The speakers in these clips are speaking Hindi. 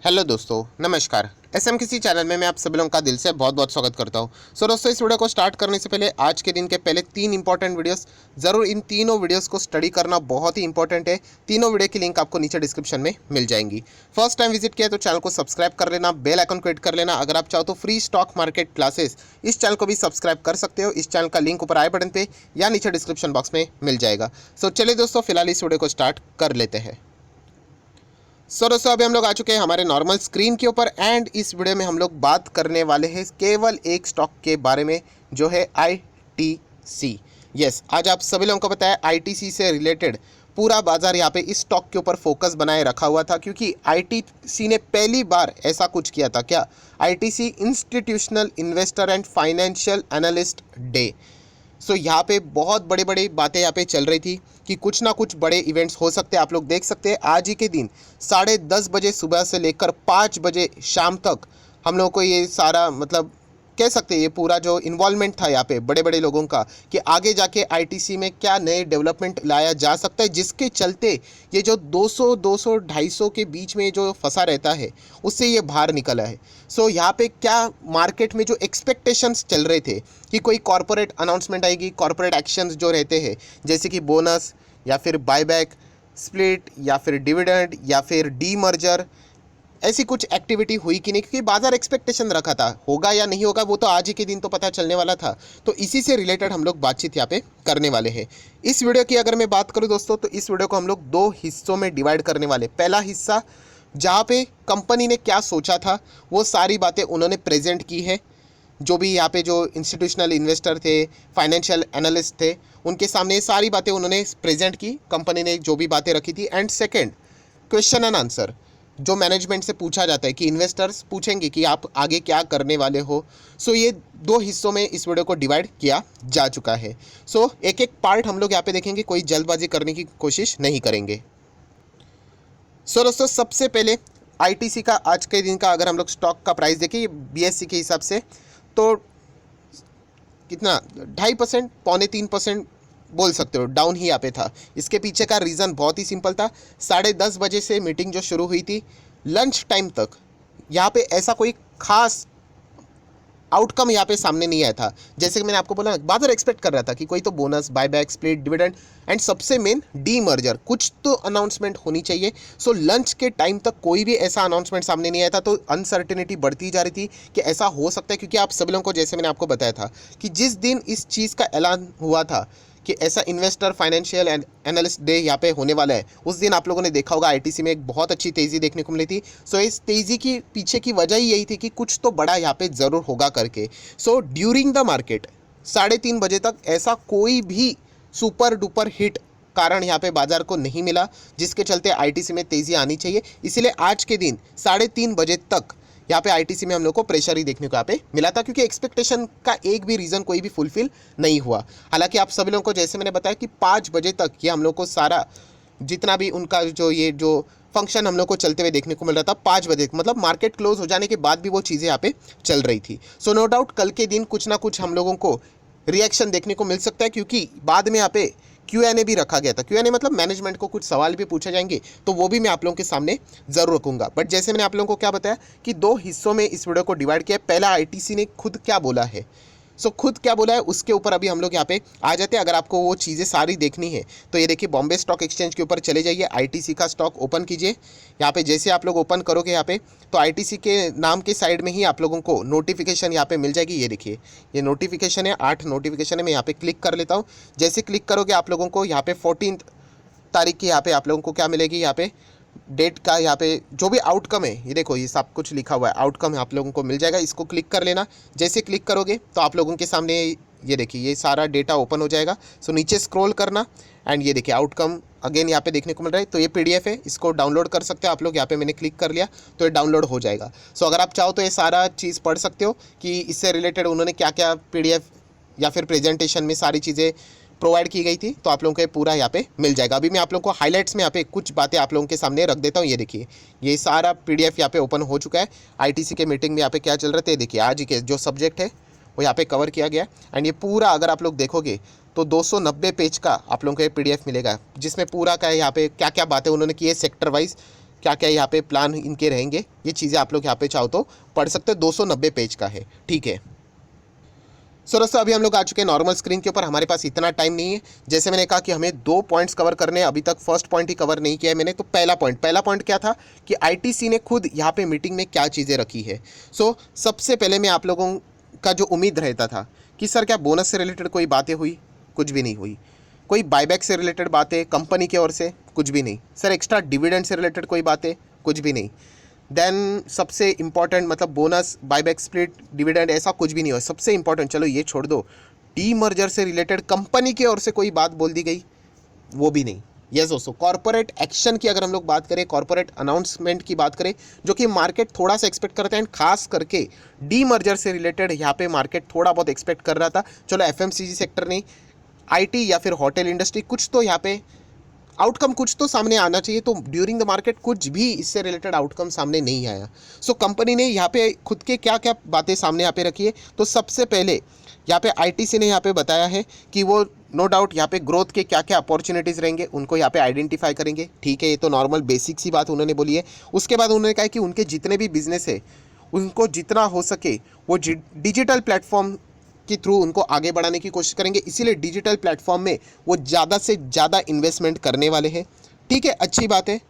हेलो दोस्तों, नमस्कार। एसएम किसी चैनल में मैं आप सभी लोगों का दिल से बहुत बहुत स्वागत करता हूं। दोस्तों, इस वीडियो को स्टार्ट करने से पहले आज के दिन के पहले 3 इंपॉर्टेंट वीडियोस ज़रूर इन तीनों वीडियोस को स्टडी करना बहुत ही इंपॉर्टेंट है। तीनों वीडियो की लिंक आपको नीचे डिस्क्रिप्शन में मिल जाएंगी। फर्स्ट टाइम विजिट किया तो चैनल को सब्सक्राइब कर लेना, बेल आइकन को हिट कर लेना। अगर आप चाहो तो फ्री स्टॉक मार्केट क्लासेस इस चैनल को भी सब्सक्राइब कर सकते हो। इस चैनल का लिंक ऊपर आई बटन पर या नीचे डिस्क्रिप्शन बॉक्स में मिल जाएगा। चलिए दोस्तों, फिलहाल इस वीडियो को स्टार्ट कर लेते हैं। दोस्तों, अभी हम लोग आ चुके हैं हमारे नॉर्मल स्क्रीन के ऊपर एंड इस वीडियो में हम लोग बात करने वाले हैं केवल एक स्टॉक के बारे में, जो है आईटीसी। यस, आज आप सभी लोगों को पता है आईटीसी से रिलेटेड पूरा बाजार यहाँ पे इस स्टॉक के ऊपर फोकस बनाए रखा हुआ था, क्योंकि आईटीसी ने पहली बार ऐसा कुछ किया था। क्या? ITC institutional investor and financial analyst day. यहाँ पे बहुत बड़ी बड़ी बातें यहाँ पे चल रही थी कि कुछ ना कुछ बड़े इवेंट्स हो सकते हैं। आप लोग देख सकते हैं आज ही के दिन 10:30 बजे सुबह से लेकर 5 बजे शाम तक हम लोगों को ये सारा कह सकते हैं ये पूरा जो इन्वॉल्वमेंट था यहाँ पे बड़े बड़े लोगों का, कि आगे जाके आईटीसी में क्या नए डेवलपमेंट लाया जा सकता है, जिसके चलते ये जो 200 250 के बीच में जो फंसा रहता है उससे ये बाहर निकला है। यहाँ पे क्या मार्केट में जो एक्सपेक्टेशंस चल रहे थे कि कोई कॉरपोरेट अनाउंसमेंट आएगी, कॉरपोरेट एक्शंस जो रहते हैं जैसे कि बोनस या फिर बायबैक, स्प्लिट या फिर डिविडेंड या फिर डी मर्जर, ऐसी कुछ एक्टिविटी हुई कि नहीं, क्योंकि बाजार एक्सपेक्टेशन रखा था होगा या नहीं होगा वो तो आज ही के दिन तो पता चलने वाला था। तो इसी से रिलेटेड हम लोग बातचीत यहाँ पे करने वाले हैं। इस वीडियो की अगर मैं बात करूँ दोस्तों, तो इस वीडियो को हम लोग 2 हिस्सों में डिवाइड करने वाले। पहला हिस्सा जहाँ पे कंपनी ने क्या सोचा था वो सारी बातें उन्होंने प्रेजेंट की है, जो भी यहाँ पे जो इंस्टीट्यूशनल इन्वेस्टर थे, फाइनेंशियल एनालिस्ट थे, उनके सामने ये सारी बातें उन्होंने प्रेजेंट की, कंपनी ने जो भी बातें रखी थी। And second, question and answer जो मैनेजमेंट से पूछा जाता है कि इन्वेस्टर्स पूछेंगे कि आप आगे क्या करने वाले हो। ये 2 हिस्सों में इस वीडियो को डिवाइड किया जा चुका है। एक एक पार्ट हम लोग यहाँ पे देखेंगे, कोई जल्दबाजी करने की कोशिश नहीं करेंगे। दोस्तों, सबसे पहले आईटीसी का आज के दिन का अगर हम लोग स्टॉक का प्राइस देखें बीएससी के हिसाब से, तो कितना 2.5% 2.25% बोल सकते हो डाउन ही यहाँ पे था। इसके पीछे का रीज़न बहुत ही सिंपल था। 10:30 बजे से मीटिंग जो शुरू हुई थी, लंच टाइम तक यहाँ पे ऐसा कोई खास आउटकम यहाँ पे सामने नहीं आया था। जैसे कि मैंने आपको बोला, बाजार एक्सपेक्ट कर रहा था कि कोई तो bonus, buyback, split, dividend and सबसे मेन डी मर्जर, कुछ तो अनाउंसमेंट होनी चाहिए। लंच के टाइम तक कोई भी ऐसा अनाउंसमेंट सामने नहीं आया था, तो अनसर्टेनिटी बढ़ती जा रही थी कि ऐसा हो सकता है, क्योंकि आप सभी लोगों को जैसे मैंने आपको बताया था कि जिस दिन इस चीज़ का ऐलान हुआ था कि ऐसा investor financial and analyst day यहाँ पे होने वाला है, उस दिन आप लोगों ने देखा होगा आईटीसी में एक बहुत अच्छी तेज़ी देखने को मिली थी। इस तेज़ी की पीछे की वजह ही यही थी कि कुछ तो बड़ा यहाँ पे ज़रूर होगा करके। ड्यूरिंग द मार्केट 3:30 बजे तक ऐसा कोई भी सुपर डुपर हिट कारण यहाँ पे बाजार को नहीं मिला, जिसके चलते आईटीसी में तेज़ी आनी चाहिए। इसीलिए आज के दिन 3:30 बजे तक यहाँ पे आईटीसी में हम लोग को प्रेशर ही देखने को यहाँ पे मिला था, क्योंकि एक्सपेक्टेशन का एक भी रीज़न कोई भी फुलफिल नहीं हुआ। हालांकि आप सभी लोगों को जैसे मैंने बताया कि 5 बजे तक ये हम लोग को सारा जितना भी उनका जो फंक्शन हम लोग को चलते हुए देखने को मिल रहा था, 5 बजे मार्केट क्लोज हो जाने के बाद भी वो चीज़ें यहाँ पे चल रही थी। नो डाउट कल के दिन कुछ ना कुछ हम लोगों को रिएक्शन देखने को मिल सकता है, क्योंकि बाद में यहाँ पे Q&A भी रखा गया था। Q&A मैनेजमेंट को कुछ सवाल भी पूछे जाएंगे, तो वो भी मैं आप लोगों के सामने ज़रूर रखूंगा। बट जैसे मैंने आप लोगों को क्या बताया कि 2 हिस्सों में इस वीडियो को डिवाइड किया। पहला आईटीसी ने खुद क्या बोला है, खुद क्या बोला है उसके ऊपर अभी हम लोग यहाँ पे आ जाते हैं। अगर आपको वो चीज़ें सारी देखनी है तो ये देखिए, बॉम्बे स्टॉक एक्सचेंज के ऊपर चले जाइए, आईटीसी का स्टॉक ओपन कीजिए। यहाँ पे जैसे आप लोग ओपन करोगे यहाँ पे, तो आईटीसी के नाम के साइड में ही आप लोगों को नोटिफिकेशन यहाँ पे मिल जाएगी। ये देखिए, ये नोटिफिकेशन है, 8 नोटिफिकेशन है। मैं यहाँ पे क्लिक कर लेता हूँ। जैसे क्लिक करोगे आप लोगों को यहाँ पे 14 तारीख की यहाँ पे आप लोगों को क्या मिलेगी, यहाँ पे डेट का, यहाँ पे जो भी आउटकम है, ये देखो ये सब कुछ लिखा हुआ है, आउटकम आप लोगों को मिल जाएगा। इसको क्लिक कर लेना। जैसे क्लिक करोगे तो आप लोगों के सामने ये देखिए ये सारा डेटा ओपन हो जाएगा। नीचे स्क्रॉल करना एंड ये देखिए आउटकम अगेन यहाँ पे देखने को मिल रहा है। तो ये पीडीएफ है, इसको डाउनलोड कर सकते हो आप लोग। यहाँ पे मैंने क्लिक कर लिया तो ये डाउनलोड हो जाएगा। अगर आप चाहो तो ये सारा चीज़ पढ़ सकते हो कि इससे रिलेटेड उन्होंने क्या क्या पीडीएफ या फिर प्रेजेंटेशन में सारी चीज़ें प्रोवाइड की गई थी, तो आप लोगों को पूरा यहाँ पे मिल जाएगा। अभी मैं आप लोगों को हाइलाइट्स में यहाँ पे कुछ बातें आप लोगों के सामने रख देता हूँ। ये देखिए, ये सारा पीडीएफ यहाँ पे ओपन हो चुका है। आईटीसी के मीटिंग में यहाँ पे क्या चल रहा था, देखिए आज के जो सब्जेक्ट है वो यहाँ पे कवर किया गया है। एंड ये पूरा अगर आप लोग देखोगे तो 290 पेज का आप लोगों को ये पीडीएफ मिलेगा, जिसमें पूरा का यहाँ पे क्या क्या बातें उन्होंने की है सेक्टर वाइज, क्या क्या यहाँ पे प्लान इनके रहेंगे, ये चीज़ें आप लोग यहाँ पे चाहो तो पढ़ सकते हो। 290 पेज का है, ठीक है। सो दोस्तों अभी हम लोग आ चुके हैं नॉर्मल स्क्रीन के ऊपर। हमारे पास इतना टाइम नहीं है, जैसे मैंने कहा कि हमें 2 पॉइंट्स कवर करने हैं, अभी तक फर्स्ट पॉइंट ही कवर नहीं किया है मैंने। तो पहला पॉइंट क्या था कि आईटीसी ने खुद यहाँ पे मीटिंग में क्या चीज़ें रखी है। सो सबसे पहले मैं आप लोगों का जो उम्मीद रहता था कि सर क्या बोनस से रिलेटेड कोई बातें हुई, कुछ भी नहीं हुई। कोई बायबैक से रिलेटेड बातें कंपनी की ओर से, कुछ भी नहीं। सर एक्स्ट्रा डिविडेंड से रिलेटेड कोई बातें, कुछ भी नहीं। देन सबसे इंपॉर्टेंट मतलब बोनस, बायबैक, स्प्लिट, डिविडेंड, ऐसा कुछ भी नहीं हुआ। सबसे इंपॉर्टेंट, चलो ये छोड़ दो, डी मर्जर से रिलेटेड कंपनी की ओर से कोई बात बोल दी गई, वो भी नहीं। यस दोस्तों, कॉर्पोरेट एक्शन की अगर हम लोग बात करें, कॉर्पोरेट अनाउंसमेंट की बात करें, जो कि मार्केट थोड़ा सा एक्सपेक्ट करते हैं, खास करके डी मर्जर से रिलेटेड यहाँ पे मार्केट थोड़ा बहुत एक्सपेक्ट कर रहा था। चलो एफएमसीजी सेक्टर नहीं, आईटी या फिर होटल इंडस्ट्री, कुछ तो यहाँ पे आउटकम कुछ तो सामने आना चाहिए। तो ड्यूरिंग द मार्केट कुछ भी इससे रिलेटेड आउटकम सामने नहीं आया। सो कंपनी ने यहाँ पे खुद के क्या क्या बातें सामने यहाँ पे रखी है। तो सबसे पहले यहाँ पे आईटीसी ने यहाँ पे बताया है कि वो नो डाउट यहाँ पे ग्रोथ के क्या क्या अपॉर्चुनिटीज़ रहेंगे उनको यहाँ पे आइडेंटिफाई करेंगे, ठीक है। ये तो नॉर्मल बेसिक सी बात उन्होंने बोली है। उसके बाद उन्होंने कहा कि उनके जितने भी बिजनेस है उनको जितना हो सके वो डिजिटल प्लेटफॉर्म के थ्रू उनको आगे बढ़ाने की कोशिश करेंगे, इसीलिए डिजिटल प्लेटफॉर्म में वो ज़्यादा से ज़्यादा इन्वेस्टमेंट करने वाले हैं, ठीक है। अच्छी बात है।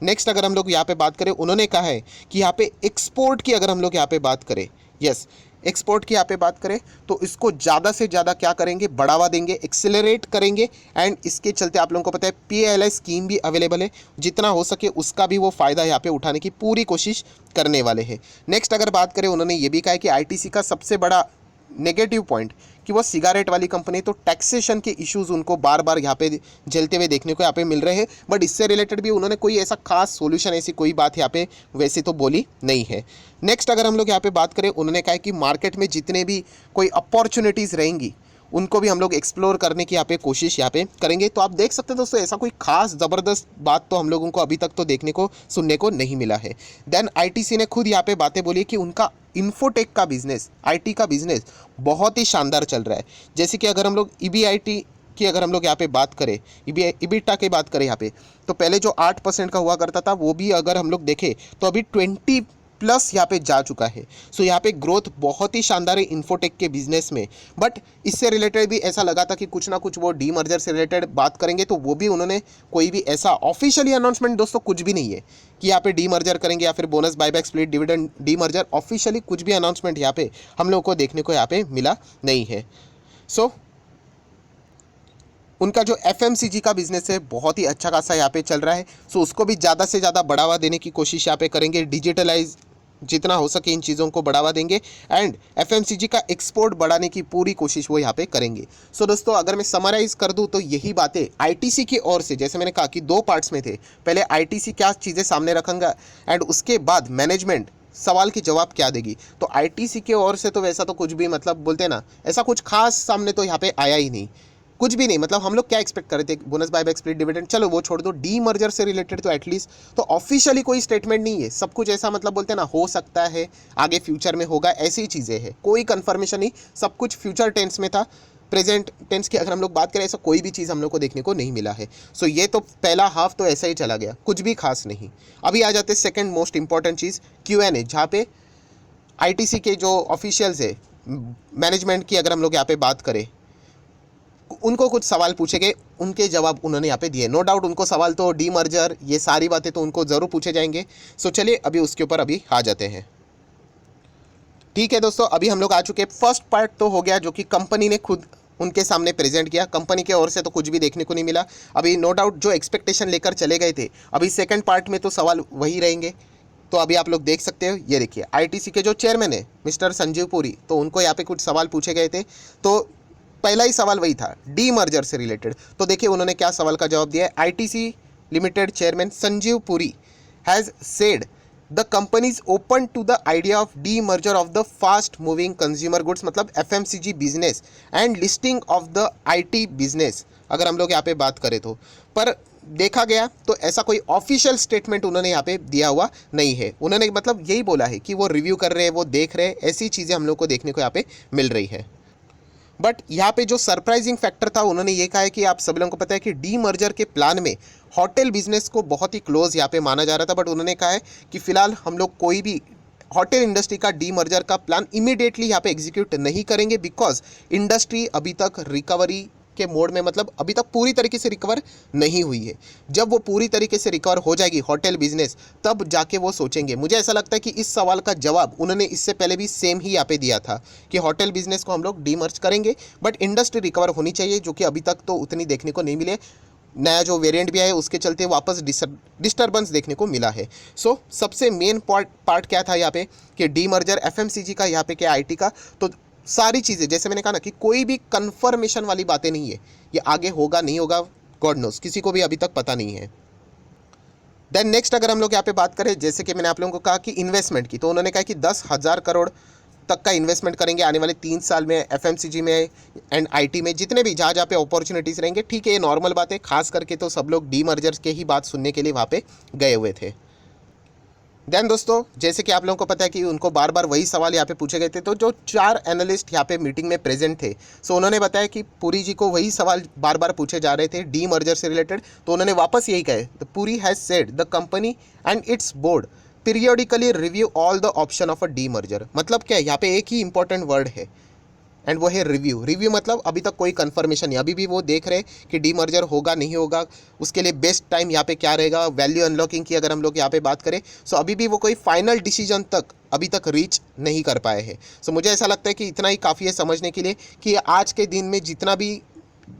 नेक्स्ट अगर हम लोग यहाँ पे बात करें, उन्होंने कहा है कि यहाँ पे एक्सपोर्ट की अगर हम लोग यहाँ पे बात करें, यस एक्सपोर्ट की यहाँ पे बात करें तो इसको ज़्यादा से ज़्यादा क्या करेंगे, बढ़ावा देंगे, एक्सेलरेट करेंगे। एंड इसके चलते आप लोगों को पता है PLI स्कीम भी अवेलेबल है, जितना हो सके उसका भी वो फ़ायदा यहाँ पे उठाने की पूरी कोशिश करने वाले हैं। नेक्स्ट अगर बात करें, उन्होंने ये भी कहा है कि आईटीसी का सबसे बड़ा नेगेटिव पॉइंट कि वो सिगारेट वाली कंपनी, तो टैक्सेशन के इश्यूज उनको बार बार यहाँ पे झेलते हुए देखने को यहाँ पे मिल रहे हैं। बट इससे रिलेटेड भी उन्होंने कोई ऐसा खास सॉल्यूशन, ऐसी कोई बात यहाँ पे वैसे तो बोली नहीं है। नेक्स्ट अगर हम लोग यहाँ पे बात करें, उन्होंने कहा कि मार्केट में जितने भी कोई अपॉर्चुनिटीज़ रहेंगी उनको भी हम लोग एक्सप्लोर करने की यहाँ पे कोशिश यहाँ पे करेंगे। तो आप देख सकते हैं दोस्तों, ऐसा कोई खास ज़बरदस्त बात तो हम लोगों को अभी तक तो देखने को सुनने को नहीं मिला है। देन आईटीसी ने खुद यहाँ पे बातें बोली कि उनका इन्फोटेक का बिजनेस, आईटी का बिजनेस बहुत ही शानदार चल रहा है। जैसे कि अगर हम लोग ईबीआईटी की अगर हम लोग यहाँ पे बात करें, इबिटा की बात करें यहाँ पे, तो पहले जो 8% का हुआ करता था वो भी अगर हम लोग देखें तो अभी 20+ यहाँ पे जा चुका है। सो यहाँ पे ग्रोथ बहुत ही शानदार है इन्फोटेक के बिजनेस में। बट इससे रिलेटेड भी ऐसा लगा था कि कुछ ना कुछ वो डी मर्जर से रिलेटेड बात करेंगे, तो वो भी उन्होंने कोई भी ऐसा ऑफिशियली अनाउंसमेंट दोस्तों कुछ भी नहीं है कि यहाँ पे डी मर्जर करेंगे या फिर bonus, buyback, split, dividend, D merger, officially कुछ भी अनाउंसमेंट यहाँ पे हम लोग को देखने को यहाँ पे मिला नहीं है। सो उनका जो एफएमसीजी का बिजनेस है बहुत ही अच्छा खासा यहाँ पे चल रहा है। सो उसको भी ज़्यादा से ज़्यादा बढ़ावा देने की कोशिश यहाँ पे करेंगे, डिजिटलाइज जितना हो सके इन चीज़ों को बढ़ावा देंगे एंड एफएमसीजी का एक्सपोर्ट बढ़ाने की पूरी कोशिश वो यहाँ पे करेंगे। सो दोस्तों अगर मैं समराइज़ कर दूँ तो यही बातें आईटीसी की ओर से, जैसे मैंने कहा कि 2 पार्ट्स में थे, पहले आईटीसी क्या चीज़ें सामने रखेंगे एंड उसके बाद मैनेजमेंट सवाल की जवाब क्या देगी। तो आईटीसी की ओर से तो वैसा तो कुछ भी मतलब बोलते हैं ना, ऐसा कुछ खास सामने तो यहाँ पे आया ही नहीं, कुछ भी नहीं। मतलब हम लोग क्या एक्सपेक्ट कर रहे थे, बोनस, बायबैक, स्प्लिट, डिविडेंड, चलो वो छोड़ दो, डी मर्जर से रिलेटेड तो एटलीस्ट तो ऑफिशियली कोई स्टेटमेंट नहीं है। सब कुछ ऐसा मतलब बोलते हैं ना, हो सकता है आगे फ्यूचर में होगा, ऐसी चीज़ें हैं, कोई कंफर्मेशन नहीं, सब कुछ फ्यूचर टेंस में था। प्रेजेंट टेंस की अगर हम लोग बात करें, ऐसा कोई भी चीज़ हम लोग को देखने को नहीं मिला है। सो ये तो पहला हाफ तो ऐसा ही चला गया, कुछ भी खास नहीं। अभी आ जाते सेकेंड मोस्ट इंपॉर्टेंट चीज़, Q&A, जहाँ पे आईटीसी के जो ऑफिशियल्स है, मैनेजमेंट की अगर हम लोग यहाँ पे बात करें, उनको कुछ सवाल पूछे गए, उनके जवाब उन्होंने यहाँ पे दिए। नो डाउट उनको सवाल तो डी मर्जर, ये सारी बातें तो उनको ज़रूर पूछे जाएंगे। सो चलिए अभी उसके ऊपर अभी आ जाते हैं। ठीक है दोस्तों, अभी हम लोग आ चुके हैं, फर्स्ट पार्ट तो हो गया जो कि कंपनी ने खुद उनके सामने प्रेजेंट किया। कंपनी के ओर से तो कुछ भी देखने को नहीं मिला। अभी नो डाउट जो एक्सपेक्टेशन लेकर चले गए थे, अभी सेकेंड पार्ट में तो सवाल वही रहेंगे। तो अभी आप लोग देख सकते हो, ये देखिए आईटीसी के जो चेयरमैन है मिस्टर संजीव पुरी, तो उनको यहाँ पे कुछ सवाल पूछे गए थे। तो पहला ही सवाल वही था, डी मर्जर से रिलेटेड। तो देखिए उन्होंने क्या सवाल का जवाब दिया है। ITC limited chairman Sanjiv Puri has said the company is open to the idea of the merger of the fast moving consumer goods, मतलब FMCG business and listing of the IT business, अगर हम लोग यहाँ पे बात करें तो। पर देखा गया तो ऐसा कोई ऑफिशियल स्टेटमेंट उन्होंने यहाँ पे दिया हुआ नहीं है। उन्होंने मतलब यही बोला है कि वो रिव्यू कर रहे हैं, वो देख रहे हैं, ऐसी चीज़ें हम लोग को देखने को यहाँ पे मिल रही है। बट यहाँ पे जो सरप्राइजिंग फैक्टर था, उन्होंने ये कहा है कि आप सभी लोगों को पता है कि डी मर्जर के प्लान में होटल बिजनेस को बहुत ही क्लोज यहाँ पे माना जा रहा था, बट उन्होंने कहा है कि फिलहाल हम लोग कोई भी होटल इंडस्ट्री का डी मर्जर का प्लान इमीडिएटली यहाँ पे एग्जीक्यूट नहीं करेंगे, बिकॉज इंडस्ट्री अभी तक रिकवरी के मोड में, मतलब अभी तक पूरी तरीके से रिकवर नहीं हुई है। जब वो पूरी तरीके से रिकवर हो जाएगी होटल बिजनेस, तब जाके वो सोचेंगे। मुझे ऐसा लगता है कि इस सवाल का जवाब उन्होंने इससे पहले भी सेम ही यहाँ पे दिया था कि होटल बिजनेस को हम लोग डीमर्ज करेंगे, बट इंडस्ट्री रिकवर होनी चाहिए, जो कि अभी तक तो उतनी देखने को नहीं मिले। नया जो वेरिएंट भी आया उसके चलते वापस डिस्टर्बेंस देखने को मिला है। सो सबसे मेन पार्ट क्या था यहाँ पे कि डीमर्जर एफएमसीजी का, यहाँ पे क्या आईटी का, तो सारी चीज़ें जैसे मैंने कहा ना कि कोई भी कंफर्मेशन वाली बातें नहीं है, ये आगे होगा नहीं होगा गॉड नोस, किसी को भी अभी तक पता नहीं है। देन नेक्स्ट अगर हम लोग यहाँ पे बात करें, जैसे कि मैंने आप लोगों को कहा कि इन्वेस्टमेंट की, तो उन्होंने कहा कि 10,000 करोड़ तक का इन्वेस्टमेंट करेंगे आने वाले 3 साल में एफएमसीजी में एंड आईटी में, जितने भी जहाँ जहाँ पे अपॉर्चुनिटीज़ रहेंगे। ठीक है, ये नॉर्मल बात है, खास करके तो सब लोग डी मर्जर्स के ही बात सुनने के लिए वहाँ पे गए हुए थे। देन दोस्तों, जैसे कि आप लोगों को पता है कि उनको बार बार वही सवाल यहाँ पे पूछे गए थे, तो जो 4 एनालिस्ट यहाँ पे मीटिंग में प्रेजेंट थे, सो उन्होंने बताया कि पुरी जी को वही सवाल बार बार पूछे जा रहे थे डी मर्जर से रिलेटेड, तो उन्होंने वापस यही कहे, the Puri has said the company and it's board periodically review all the option of a D merger. मतलब क्या है, यहाँ पे एक ही इंपॉर्टेंट वर्ड है एंड वो है रिव्यू। रिव्यू मतलब अभी तक कोई कंफर्मेशन नहीं, अभी भी वो देख रहे कि डी मर्जर होगा नहीं होगा, उसके लिए बेस्ट टाइम यहाँ पे क्या रहेगा। वैल्यू अनलॉकिंग की अगर हम लोग यहाँ पे बात करें, सो अभी भी वो कोई फाइनल डिसीजन तक अभी तक रीच नहीं कर पाए हैं। सो मुझे ऐसा लगता है कि इतना ही काफ़ी है समझने के लिए कि आज के दिन में जितना भी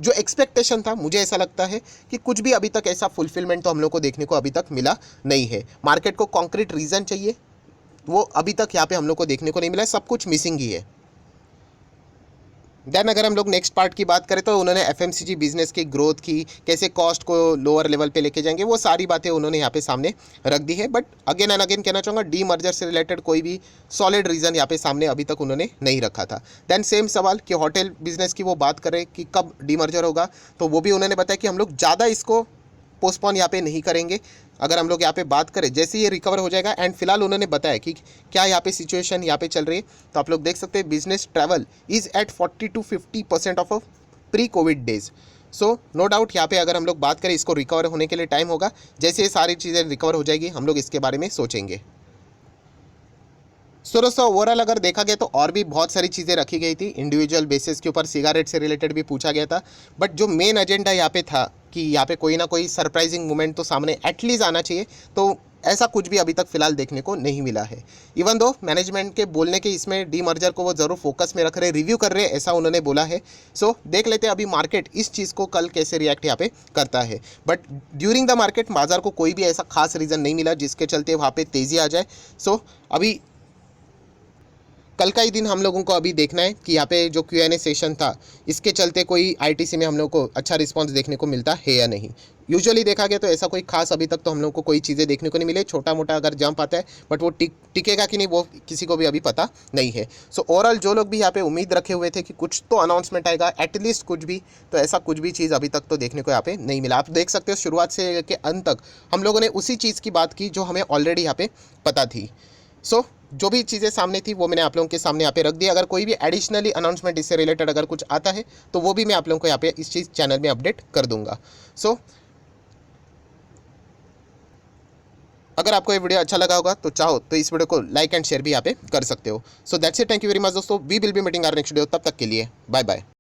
जो एक्सपेक्टेशन था, मुझे ऐसा लगता है कि कुछ भी अभी तक ऐसा फुलफिलमेंट तो हम लोग को देखने को अभी तक मिला नहीं है। मार्केट को कॉन्क्रीट रीज़न चाहिए, वो अभी तक यहाँ पे हम लोग को देखने को नहीं मिला है, सब कुछ मिसिंग ही है। देन अगर हम लोग नेक्स्ट पार्ट की बात करें, तो उन्होंने एफएमसीजी बिजनेस की ग्रोथ की, कैसे कॉस्ट को लोअर लेवल पे लेके जाएंगे, वो सारी बातें उन्होंने यहाँ पे सामने रख दी है। बट अगेन एंड अगेन कहना चाहूँगा, डी मर्जर से रिलेटेड कोई भी सॉलिड रीज़न यहाँ पे सामने अभी तक उन्होंने नहीं रखा था। देन सेम सवाल कि होटल बिजनेस की वो बात करें कि कब डी मर्जर होगा, तो वो भी उन्होंने बताया कि हम लोग ज़्यादा इसको पोस्टपोन यहाँ पे नहीं करेंगे। अगर हम लोग यहाँ पे बात करें, जैसे ये रिकवर हो जाएगा, एंड फिलहाल उन्होंने बताया कि क्या यहाँ पे सिचुएशन यहाँ पे चल रही है, तो आप लोग देख सकते हैं business travel is at 40 to 50% of pre COVID days. So no doubt यहाँ पे अगर हम लोग बात करें, इसको रिकवर होने के लिए टाइम होगा। जैसे ये सारी चीज़ें रिकवर हो जाएगी, हम लोग इसके बारे में सोचेंगे। सो दोस्तों, ओवरऑल अगर देखा गया तो और भी बहुत सारी चीज़ें रखी गई थी, इंडिविजुअल बेसिस के ऊपर सिगारेट से रिलेटेड भी पूछा गया था। बट जो मेन एजेंडा यहाँ पे था कि यहाँ पे कोई ना कोई सरप्राइजिंग मोमेंट तो सामने एटलीस्ट आना चाहिए, तो ऐसा कुछ भी अभी तक फिलहाल देखने को नहीं मिला है। इवन दो मैनेजमेंट के बोलने के इसमें डी मर्जर को वो ज़रूर फोकस में रख रहे, रिव्यू कर रहे, ऐसा उन्होंने बोला है। सो देख लेते हैं अभी मार्केट इस चीज़ को कल कैसे रिएक्ट यहाँ पे करता है। बट ड्यूरिंग द मार्केट बाजार को कोई भी ऐसा खास रीज़न नहीं मिला जिसके चलते वहाँ पे तेज़ी आ जाए। सो अभी कल का ही दिन हम लोगों को अभी देखना है कि यहाँ पे जो Q&A सेशन था, इसके चलते कोई आईटीसी में हम लोग को अच्छा रिस्पांस देखने को मिलता है या नहीं। यूजुअली देखा गया तो ऐसा कोई खास अभी तक तो हम लोग को कोई चीज़ें देखने को नहीं मिले, छोटा मोटा अगर जंप आता है, बट वो टिकेगा कि नहीं वो किसी को भी अभी पता नहीं है। सो ओवरऑल जो लोग भी यहाँ पे उम्मीद रखे हुए थे कि कुछ तो अनाउंसमेंट आएगा एटलीस्ट कुछ भी, तो ऐसा कुछ भी चीज़ अभी तक तो देखने को यहाँ पे नहीं मिला। आप देख सकते हो शुरुआत से लेकर अंत तक हम लोगों ने उसी चीज़ की बात की जो हमें ऑलरेडी यहाँ पे पता थी। सो जो भी चीज़ें सामने थी वो मैंने आप लोगों के सामने यहाँ पे रख दी। अगर कोई भी एडिशनली अनाउंसमेंट इससे रिलेटेड अगर कुछ आता है तो वो भी मैं आप लोगों को यहाँ पे इस चीज़ चैनल में अपडेट कर दूंगा। सो अगर आपको ये वीडियो अच्छा लगा होगा तो चाहो तो इस वीडियो को लाइक एंड शेयर भी यहाँ पे कर सकते हो। So that's it, thank you very much दोस्तों, we will be meeting our next video. तब तक के लिए बाय बाय।